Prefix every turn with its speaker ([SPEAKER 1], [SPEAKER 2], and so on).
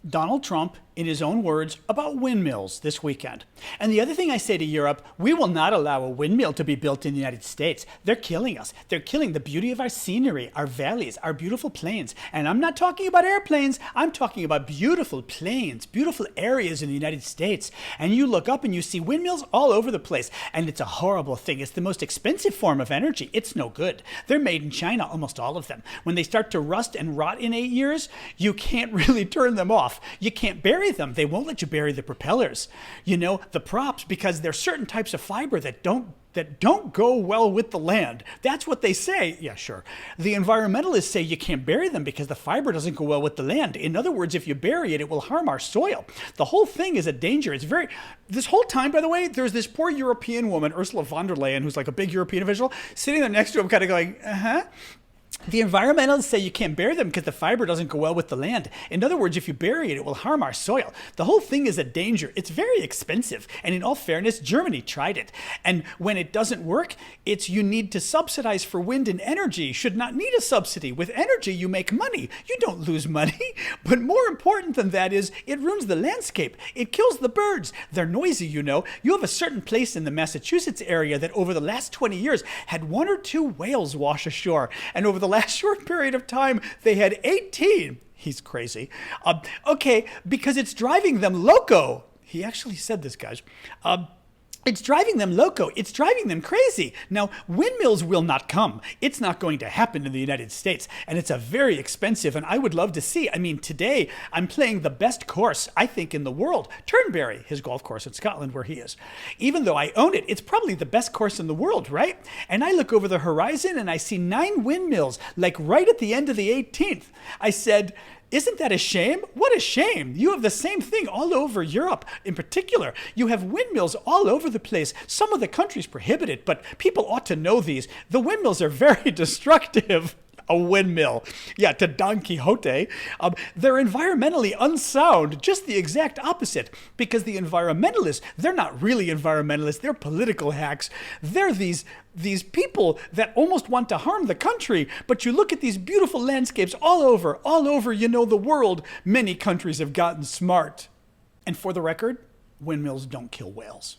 [SPEAKER 1] Donald Trump, in his own words, about windmills this weekend. And the other thing I say to Europe, we will not allow a windmill to be built in the United States. They're killing us. They're killing the beauty of our scenery, our valleys, our beautiful plains. And I'm not talking about airplanes. I'm talking about beautiful plains, beautiful areas in the United States. And you look up and you see windmills all over the place. And it's a horrible thing. It's the most expensive form of energy. It's no good. They're made in China, almost all of them. When they start to rust and rot in 8 years, you can't really turn them off. You can't bury them. They won't let you bury the propellers, the props, because there's certain types of fiber that don't go well with the land. That's what they say. Yeah, sure. The environmentalists say you can't bury them because the fiber doesn't go well with the land. In other words, if you bury it, it will harm our soil. The whole thing is a danger. This whole time, by the way, there's this poor European woman, Ursula von der Leyen, who's like a big European official, sitting there next to him kind of going, uh-huh. The environmentalists say you can't bury them because the fiber doesn't go well with the land. In other words, if you bury it, it will harm our soil. The whole thing is a danger. It's very expensive. And in all fairness, Germany tried it. And when it doesn't work, you need to subsidize for wind and energy. Should not need a subsidy. With energy, you make money. You don't lose money. But more important than that is it ruins the landscape. It kills the birds. They're noisy, You have a certain place in the Massachusetts area that over the last 20 years had 1 or 2 whales wash ashore. And over the last short period of time, they had 18. He's crazy. Okay, because it's driving them loco. He actually said this, guys. It's driving them loco. It's driving them crazy. Now, windmills will not come. It's not going to happen in the United States. And it's a very expensive, and I would love to see. I mean, today I'm playing the best course, I think, in the world. Turnberry, his golf course in Scotland where he is. Even though I own it, it's probably the best course in the world, right? And I look over the horizon and I see 9 windmills, like right at the end of the 18th. I said, isn't that a shame? What a shame. You have the same thing all over Europe. In particular, you have windmills all over the place. Some of the countries prohibit it, but people ought to know these. The windmills are very destructive. A windmill. Yeah, to Don Quixote. They're environmentally unsound, just the exact opposite. Because the environmentalists, they're not really environmentalists, they're political hacks. They're these people that almost want to harm the country. But you look at these beautiful landscapes all over, the world. Many countries have gotten smart. And for the record, windmills don't kill whales.